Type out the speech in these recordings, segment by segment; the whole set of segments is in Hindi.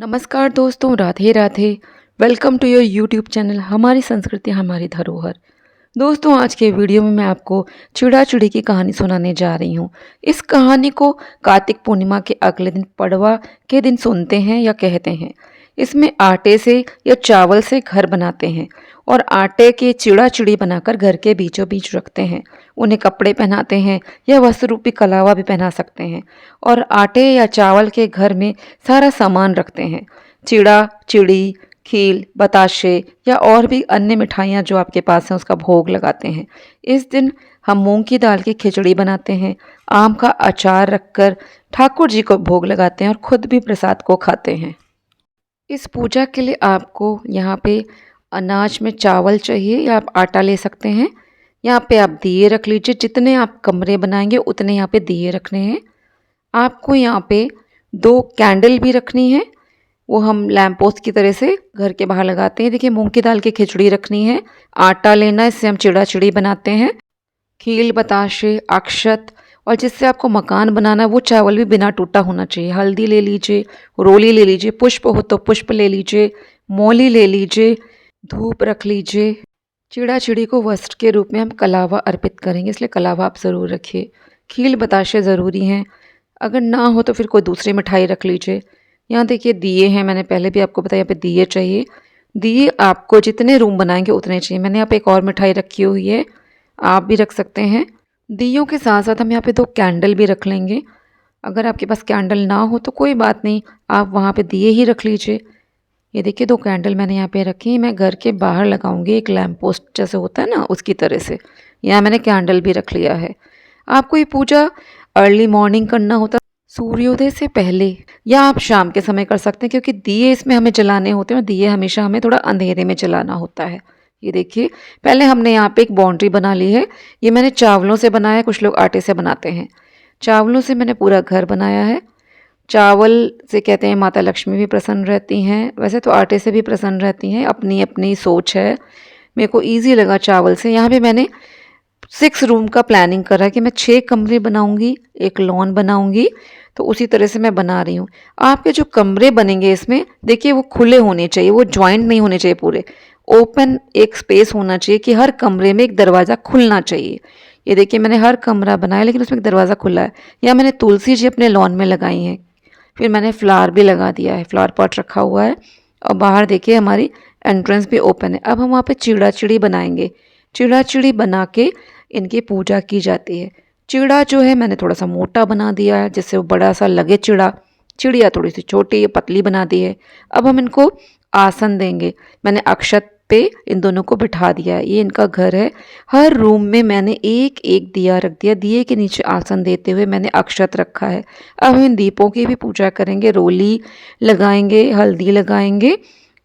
नमस्कार दोस्तों, Radhe Radhe. Welcome to your YouTube channel हमारी संस्कृति हमारी धरोहर। दोस्तों, आज के वीडियो में मैं आपको चिड़ा चिड़ी की कहानी सुनाने जा रही हूँ। इस कहानी को कार्तिक पूर्णिमा के अगले दिन पड़वा के दिन सुनते हैं या कहते हैं। इसमें आटे से या चावल से घर बनाते हैं और आटे के चिड़ा चिड़ी बनाकर घर के बीचों बीच रखते हैं। उन्हें कपड़े पहनाते हैं या वस्त्र रूपी कलावा भी पहना सकते हैं और आटे या चावल के घर में सारा सामान रखते हैं। चिड़ा चिड़ी, खील, बताशे या और भी अन्य मिठाइयाँ जो आपके पास हैं उसका भोग लगाते हैं। इस दिन हम मूंग की दाल की खिचड़ी बनाते हैं, आम का अचार रखकर ठाकुर जी को भोग लगाते हैं और खुद भी प्रसाद को खाते हैं। इस पूजा के लिए आपको यहाँ पे अनाज में चावल चाहिए या आप आटा ले सकते हैं। यहाँ पे आप दिए रख लीजिए, जितने आप कमरे बनाएंगे उतने यहाँ पे दिए रखने हैं। आपको यहाँ पे 2 कैंडल भी रखनी है, वो हम लैंप पोस्ट की तरह से घर के बाहर लगाते हैं। देखिए, मूंग की दाल की खिचड़ी रखनी है, आटा लेना है, इससे हम चिड़ा चिड़ी बनाते हैं। खील, बताशे, अक्षत और जिससे आपको मकान बनाना है वो चावल भी बिना टूटा होना चाहिए। हल्दी ले लीजिए, रोली ले लीजिए, पुष्प हो तो पुष्प ले लीजिए, मौली ले लीजिए, धूप रख लीजिए। चिड़ा चिड़ी को वस्त्र के रूप में हम कलावा अर्पित करेंगे, इसलिए कलावा आप ज़रूर रखिए। खील बताशे ज़रूरी हैं, अगर ना हो तो फिर कोई दूसरी मिठाई रख लीजिए। यहाँ देखिए दिए हैं, मैंने पहले भी आपको बताया यहाँ पे दिए चाहिए। दिए आपको जितने रूम बनाएंगे उतने चाहिए। मैंने यहाँ पे एक और मिठाई रखी हुई है, आप भी रख सकते हैं। दियों के साथ साथ हम यहाँ पे 2 कैंडल भी रख लेंगे। अगर आपके पास कैंडल ना हो तो कोई बात नहीं, आप वहाँ पे दिए ही रख लीजिए। ये देखिए 2 कैंडल मैंने यहाँ पे रखी। मैं घर के बाहर लगाऊंगी, एक लैंप पोस्ट जैसे होता है ना उसकी तरह से। यहाँ मैंने कैंडल भी रख लिया है। आपको ये पूजा अर्ली मॉर्निंग करना होता, सूर्योदय से पहले, या आप शाम के समय कर सकते हैं, क्योंकि दिए इसमें हमें जलाने होते हैं और दिए हमेशा हमें थोड़ा अंधेरे में जलाना होता है। ये देखिए, पहले हमने यहाँ पे एक बाउंड्री बना ली है। ये मैंने चावलों से बनाया है, कुछ लोग आटे से बनाते हैं। चावलों से मैंने पूरा घर बनाया है। चावल से कहते हैं माता लक्ष्मी भी प्रसन्न रहती हैं, वैसे तो आटे से भी प्रसन्न रहती हैं, अपनी अपनी सोच है। मेरे को ईजी लगा चावल से। यहाँ पे मैंने 6 रूम का प्लानिंग करा है कि मैं 6 कमरे बनाऊंगी, एक लॉन बनाऊंगी, तो उसी तरह से मैं बना रही हूँ। आपके जो कमरे बनेंगे इसमें देखिए वो खुले होने चाहिए, वो जॉइंट नहीं होने चाहिए, पूरे ओपन एक स्पेस होना चाहिए कि हर कमरे में एक दरवाज़ा खुलना चाहिए। ये देखिए मैंने हर कमरा बनाया लेकिन उसमें एक दरवाज़ा खुला है। या मैंने तुलसी जी अपने लॉन में लगाई हैं, फिर मैंने फ्लावर भी लगा दिया है, फ्लावर पॉट रखा हुआ है और बाहर देखिए हमारी एंट्रेंस भी ओपन है। अब हम वहाँ पे चिड़ा चिड़ी बनाएंगे। चिड़ा चिड़ी बना के इनकी पूजा की जाती है। चिड़ा जो है मैंने थोड़ा सा मोटा बना दिया है जिससे वो बड़ा सा लगे चिड़ा। चिड़िया थोड़ी सी छोटी पतली बना दी है। अब हम इनको आसन देंगे। मैंने अक्षत पे इन दोनों को बिठा दिया है, ये इनका घर है। हर रूम में मैंने एक एक दिया रख दिया, दिए के नीचे आसन देते हुए मैंने अक्षत रखा है। अब हम इन दीपों की भी पूजा करेंगे, रोली लगाएंगे, हल्दी लगाएंगे।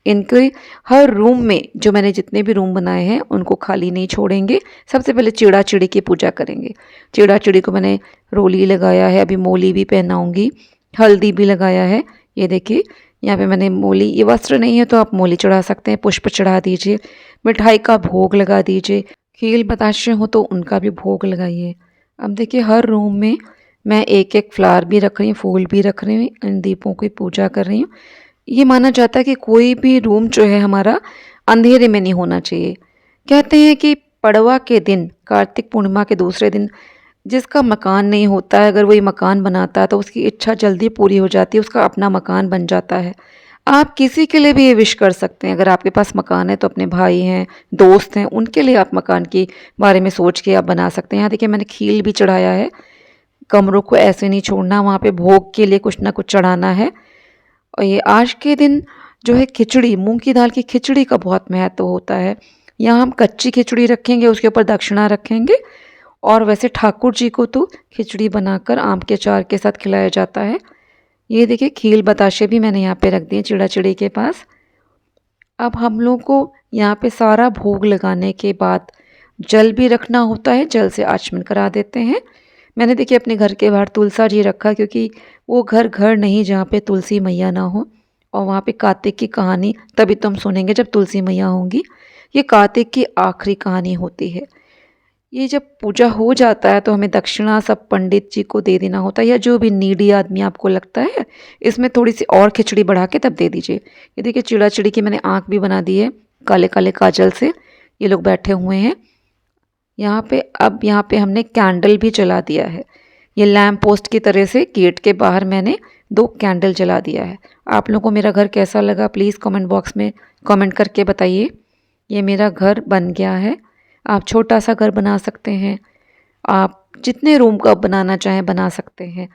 इनके हर रूम में जो मैंने जितने भी रूम बनाए हैं उनको खाली नहीं छोड़ेंगे। सबसे पहले चिड़ा चिड़ी की पूजा करेंगे। चिड़ा चिड़ी को मैंने रोली लगाया है, अभी मोली भी पहनाऊंगी, हल्दी भी लगाया है। ये देखिए यहाँ पे मैंने मोली, ये वस्त्र नहीं है तो आप मोली चढ़ा सकते हैं, पुष्प चढ़ा दीजिए, मिठाई का भोग लगा दीजिए, खील बताशे हो तो उनका भी भोग लगाइए। अब देखिए हर रूम में मैं एक एक फ्लावर भी रख रही हूँ, फूल भी रख रही हूँ, इन दीपों की पूजा कर रही हूँ। ये माना जाता है कि कोई भी रूम जो है हमारा अंधेरे में नहीं होना चाहिए। कहते हैं कि पड़वा के दिन, कार्तिक पूर्णिमा के दूसरे दिन, जिसका मकान नहीं होता है अगर वो ये मकान बनाता है तो उसकी इच्छा जल्दी पूरी हो जाती है, उसका अपना मकान बन जाता है। आप किसी के लिए भी ये विश कर सकते हैं। अगर आपके पास मकान है तो अपने भाई हैं, दोस्त हैं, उनके लिए आप मकान के बारे में सोच के आप बना सकते हैं। यहाँ देखिए मैंने खील भी चढ़ाया है। कमरों को ऐसे नहीं छोड़ना, वहाँ पे भोग के लिए कुछ ना कुछ चढ़ाना है। और ये आज के दिन जो है खिचड़ी, मूंग की दाल की खिचड़ी का बहुत महत्व होता है। यहाँ हम कच्ची खिचड़ी रखेंगे, उसके ऊपर दक्षिणा रखेंगे। और वैसे ठाकुर जी को तो खिचड़ी बनाकर आम के अचार के साथ खिलाया जाता है। ये देखिए खील बताशे भी मैंने यहाँ पे रख दिए चिड़ा चिड़ी के पास। अब हम लोग को यहाँ पे सारा भोग लगाने के बाद जल भी रखना होता है, जल से आचमन करा देते हैं। मैंने देखिए अपने घर के बाहर तुलसा जी रखा, क्योंकि वो घर घर नहीं जहाँ पे तुलसी मैया ना हो। और वहाँ पे कार्तिक की कहानी तभी तो हम सुनेंगे जब तुलसी मैया होंगी। ये कार्तिक की आखिरी कहानी होती है। ये जब पूजा हो जाता है तो हमें दक्षिणा सब पंडित जी को दे देना होता है, या जो भी नीडी आदमी आपको लगता है। इसमें थोड़ी सी और खिचड़ी बढ़ा के तब दे दीजिए। ये देखिए चिड़ा चिड़ी की मैंने आँख भी बना दी है काले काले काजल से। ये लोग बैठे हुए हैं यहाँ पे। अब यहाँ पे हमने कैंडल भी जला दिया है। ये लैम्प पोस्ट की तरह से गेट के बाहर मैंने 2 कैंडल जला दिया है। आप लोगों को मेरा घर कैसा लगा प्लीज़ कमेंट बॉक्स में कमेंट करके बताइए। ये मेरा घर बन गया है। आप छोटा सा घर बना सकते हैं, आप जितने रूम का बनाना चाहें बना सकते हैं,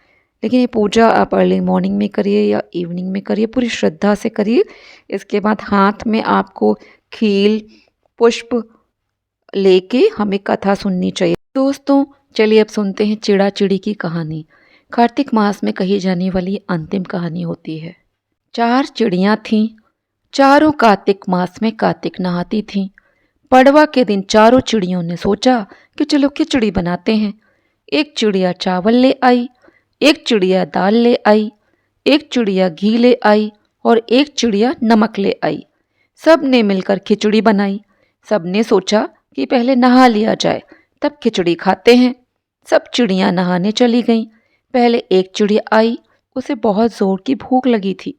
लेकिन ये पूजा आप अर्ली मॉर्निंग में करिए या इवनिंग में करिए, पूरी श्रद्धा से करिए। इसके बाद हाथ में आपको खील पुष्प लेके हमें कथा सुननी चाहिए। दोस्तों चलिए अब सुनते हैं चिड़ा चिड़ी की कहानी। कार्तिक मास में कही जाने वाली अंतिम कहानी होती है। 4 चिड़ियाँ थीं, चारों कार्तिक मास में कार्तिक नहाती थीं। पड़वा के दिन चारों चिड़ियों ने सोचा कि चलो खिचड़ी बनाते हैं। एक चिड़िया चावल ले आई, एक चिड़िया दाल ले आई, एक चिड़िया घी ले आई और एक चिड़िया नमक ले आई। सब ने मिलकर खिचड़ी बनाई। सब ने सोचा कि पहले नहा लिया जाए तब खिचड़ी खाते हैं। सब चिड़ियाँ नहाने चली गईं। पहले एक चिड़िया आई, उसे बहुत ज़ोर की भूख लगी थी।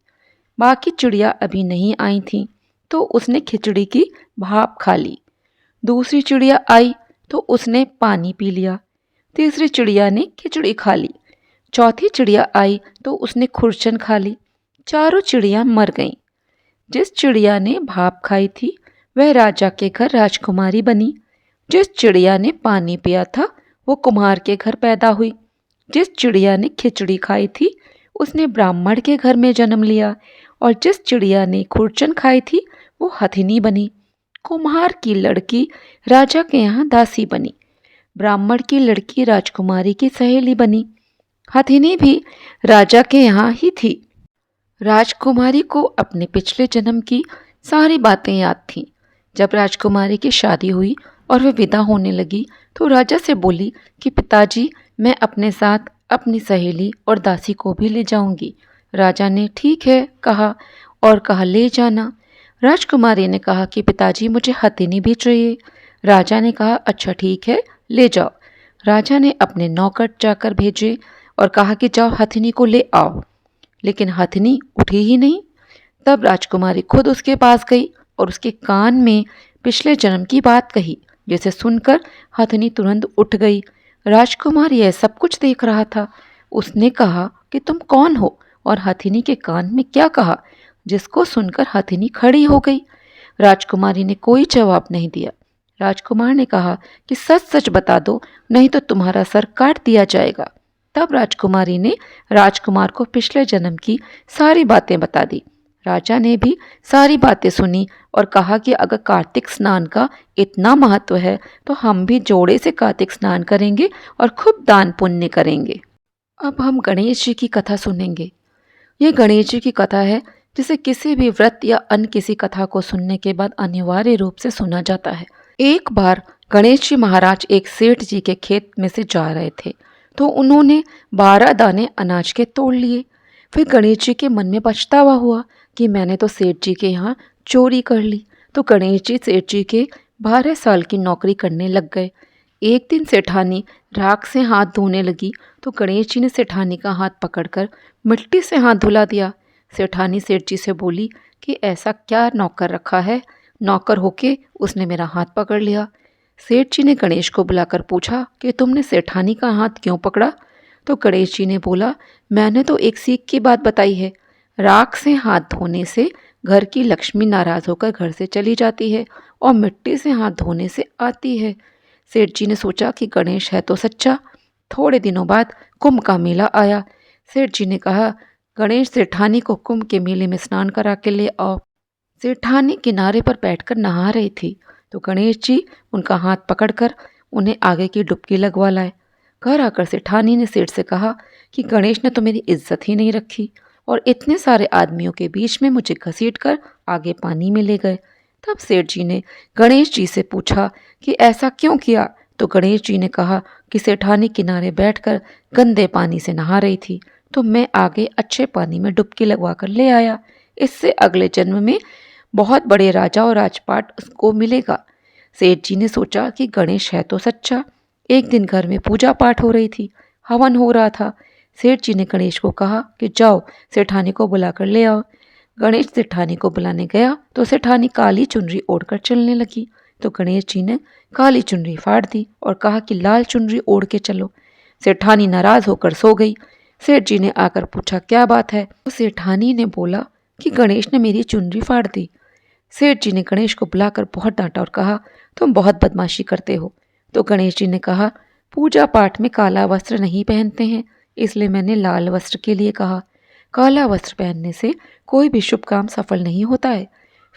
बाकी चिड़िया अभी नहीं आई थीं, तो उसने खिचड़ी की भाप खा ली। दूसरी चिड़िया आई तो उसने पानी पी लिया। तीसरी चिड़िया ने खिचड़ी खा ली। चौथी चिड़िया आई तो उसने खुरचन खा ली। चारों चिड़िया मर गईं। जिस चिड़िया ने भाप खाई थी वह राजा के घर राजकुमारी बनी। जिस चिड़िया ने पानी पिया था वो कुम्हार के घर पैदा हुई। जिस चिड़िया ने खिचड़ी खाई थी उसने ब्राह्मण के घर में जन्म लिया और जिस चिड़िया ने खुरचन खाई थी वो हथिनी बनी। कुम्हार की लड़की राजा के यहाँ दासी बनी। ब्राह्मण की लड़की राजकुमारी की सहेली बनी। हथिनी भी राजा के यहाँ ही थी। राजकुमारी को अपने पिछले जन्म की सारी बातें याद थीं। जब राजकुमारी की शादी हुई और वह विदा होने लगी तो राजा से बोली कि पिताजी मैं अपने साथ अपनी सहेली और दासी को भी ले जाऊंगी। राजा ने ठीक है कहा और कहा ले जाना। राजकुमारी ने कहा कि पिताजी मुझे हथिनी भी चाहिए। राजा ने कहा अच्छा ठीक है ले जाओ। राजा ने अपने नौकर जाकर भेजे और कहा कि जाओ हथिनी को ले आओ, लेकिन हथिनी उठी ही नहीं। तब राजकुमारी खुद उसके पास गई और उसके कान में पिछले जन्म की बात कही, जिसे सुनकर हथिनी तुरंत उठ गई। राजकुमार यह सब कुछ देख रहा था। उसने कहा कि तुम कौन हो और हथिनी के कान में क्या कहा, जिसको सुनकर हथिनी खड़ी हो गई। राजकुमारी ने कोई जवाब नहीं दिया। राजकुमार ने कहा कि सच सच बता दो नहीं तो तुम्हारा सर काट दिया जाएगा। तब राजकुमारी ने राजकुमार को पिछले जन्म की सारी बातें बता दी। राजा ने भी सारी बातें सुनी और कहा कि अगर कार्तिक स्नान का इतना महत्व है तो हम भी जोड़े से कार्तिक स्नान करेंगे और खूब दान पुण्य करेंगे। अब हम गणेश जी की कथा सुनेंगे। ये गणेश जी की कथा है जिसे किसी भी व्रत या अन्य किसी कथा को सुनने के बाद अनिवार्य रूप से सुना जाता है। एक बार गणेश जी महाराज एक सेठ जी के खेत में से जा रहे थे तो उन्होंने 12 दाने अनाज के तोड़ लिए। फिर गणेश जी के मन में पछतावा हुआ कि मैंने तो सेठ जी के यहाँ चोरी कर ली। तो गणेश जी सेठ जी के 12 साल की नौकरी करने लग गए। एक दिन सेठानी राख से हाथ धोने लगी तो गणेश जी ने सेठानी का हाथ पकड़कर मिट्टी से हाथ धुला दिया। सेठानी सेठ जी से बोली कि ऐसा क्या नौकर रखा है, नौकर होके उसने मेरा हाथ पकड़ लिया। सेठ जी ने गणेश को बुलाकर पूछा कि तुमने सेठानी का हाथ क्यों पकड़ा। तो गणेश जी ने बोला मैंने तो एक सीख की बात बताई है, राख से हाथ धोने से घर की लक्ष्मी नाराज होकर घर से चली जाती है और मिट्टी से हाथ धोने से आती है। सेठ जी ने सोचा कि गणेश है तो सच्चा। थोड़े दिनों बाद कुंभ का मेला आया। सेठ जी ने कहा गणेश सेठानी को कुंभ के मेले में स्नान करा के ले आओ। सेठानी किनारे पर बैठकर नहा रही थी तो गणेश जी उनका हाथ पकड़कर उन्हें आगे की डुबकी लगवा लाए। घर आकर सेठानी ने सेठ से कहा कि गणेश ने तो मेरी इज्जत ही नहीं रखी और इतने सारे आदमियों के बीच में मुझे घसीटकर आगे पानी में ले गए। तब सेठ जी ने गणेश जी से पूछा कि ऐसा क्यों किया। तो गणेश जी ने कहा कि सेठानी किनारे बैठकर गंदे पानी से नहा रही थी तो मैं आगे अच्छे पानी में डुबकी लगवा कर ले आया। इससे अगले जन्म में बहुत बड़े राजा और राजपाट उसको मिलेगा। सेठ जी ने सोचा कि गणेश है तो सच्चा। एक दिन घर में पूजा पाठ हो रही थी, हवन हो रहा था। सेठ जी ने गणेश को कहा कि जाओ सेठानी को बुलाकर ले आओ। गणेश सेठानी को बुलाने गया तो सेठानी काली चुनरी ओढ़कर चलने लगी। तो गणेश जी ने काली चुनरी फाड़ दी और कहा कि लाल चुनरी ओढ़ के चलो। सेठानी नाराज होकर सो गई। सेठ जी ने आकर पूछा क्या बात है, तो सेठानी ने बोला कि गणेश ने मेरी चुनरी फाड़ दी। सेठ जी ने गणेश को बुलाकर बहुत डांटा और कहा तुम बहुत बदमाशी करते हो। तो गणेश जी ने कहा पूजा पाठ में काला वस्त्र नहीं पहनते हैं, इसलिए मैंने लाल वस्त्र के लिए कहा। काला वस्त्र पहनने से कोई भी शुभ काम सफल नहीं होता है।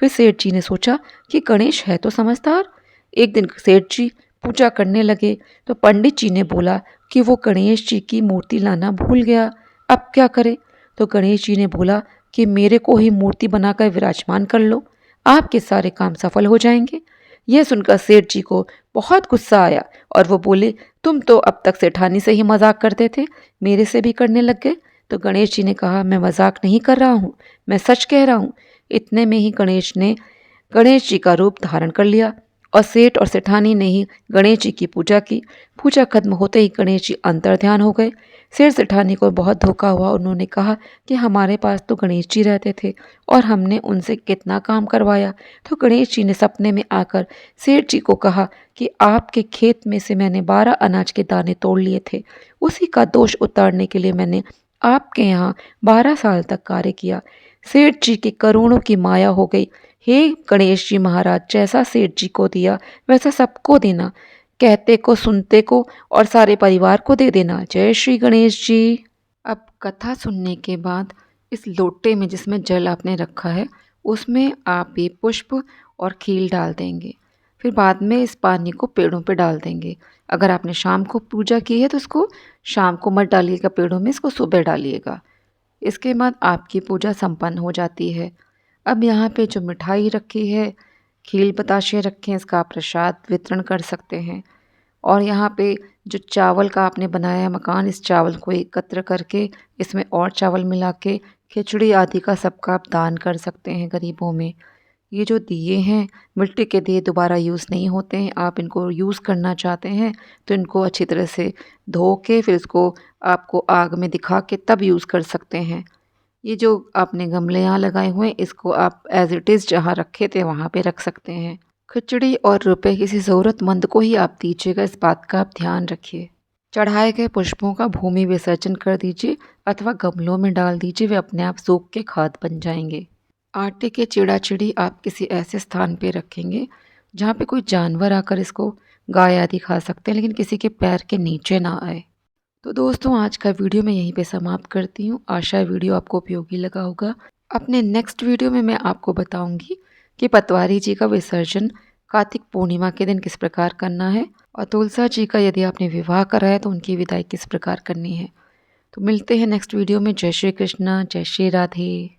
फिर सेठ जी ने सोचा कि गणेश है तो समझदार। एक दिन सेठ जी पूजा करने लगे तो पंडित जी ने बोला कि वो गणेश जी की मूर्ति लाना भूल गया, अब क्या करे। तो गणेश जी ने बोला कि मेरे को ही मूर्ति बनाकर विराजमान कर लो, आपके सारे काम सफल हो जाएंगे। यह सुनकर सेठ जी को बहुत गुस्सा आया और वो बोले तुम तो अब तक सेठानी से ही मजाक करते थे, मेरे से भी करने लग गए। तो गणेश जी ने कहा मैं मजाक नहीं कर रहा हूँ, मैं सच कह रहा हूँ। इतने में ही गणेश ने गणेश जी का रूप धारण कर लिया और सेठ और सेठानी ने ही गणेश जी की पूजा की। पूजा खत्म होते ही गणेश जी अंतर्ध्यान हो गए। सेठ सेठानी को बहुत धोखा हुआ। उन्होंने कहा कि हमारे पास तो गणेश जी रहते थे और हमने उनसे कितना काम करवाया। तो गणेश जी ने सपने में आकर सेठ जी को कहा कि आपके खेत में से मैंने 12 अनाज के दाने तोड़ लिए थे, उसी का दोष उतारने के लिए मैंने आपके यहाँ 12 साल तक कार्य किया। सेठ जी की करोड़ों की माया हो गई। हे गणेश जी महाराज, जैसा सेठ जी को दिया वैसा सबको देना, कहते को सुनते को और सारे परिवार को दे देना। जय श्री गणेश जी। अब कथा सुनने के बाद इस लोटे में जिसमें जल आपने रखा है उसमें आप ये पुष्प और खील डाल देंगे। फिर बाद में इस पानी को पेड़ों पे डाल देंगे। अगर आपने शाम को पूजा की है तो इसको शाम को मत डालिएगा पेड़ों में, इसको सुबह डालिएगा। इसके बाद आपकी पूजा संपन्न हो जाती है। अब यहाँ पे जो मिठाई रखी है, खील बताशे रखे हैं, इसका आप प्रसाद वितरण कर सकते हैं। और यहाँ पे जो चावल का आपने बनाया है मकान, इस चावल को एकत्र करके इसमें और चावल मिला के खिचड़ी आदि का सबका आप दान कर सकते हैं गरीबों में। ये जो दिए हैं मिट्टी के दिए दोबारा यूज़ नहीं होते हैं। आप इनको यूज़ करना चाहते हैं तो इनको अच्छी तरह से धो के फिर इसको आपको आग में दिखा के तब यूज़ कर सकते हैं। ये जो आपने गमले यहाँ लगाए हुए हैं इसको आप एज़ इट इज़ जहाँ रखे थे वहाँ पे रख सकते हैं। खिचड़ी और रुपए किसी ज़रूरतमंद को ही आप दीजिएगा, इस बात का आप ध्यान रखिए। चढ़ाए गए पुष्पों का भूमि विसर्जन कर दीजिए अथवा गमलों में डाल दीजिए, वे अपने आप सूख के खाद बन जाएंगे। आटे के चिड़ा चिड़ी आप किसी ऐसे स्थान पे रखेंगे जहाँ पे कोई जानवर आकर इसको गाय आदि खा सकते हैं, लेकिन किसी के पैर के नीचे ना आए। तो दोस्तों आज का वीडियो मैं यहीं पे समाप्त करती हूँ। आशा है वीडियो आपको उपयोगी लगा होगा। अपने नेक्स्ट वीडियो में मैं आपको बताऊंगी कि पतवारी जी का विसर्जन कार्तिक पूर्णिमा के दिन किस प्रकार करना है और तुलसा जी का यदि आपने विवाह करा है तो उनकी विदाई किस प्रकार करनी है। तो मिलते हैं नेक्स्ट वीडियो में। जय श्री कृष्णा, जय श्री राधे।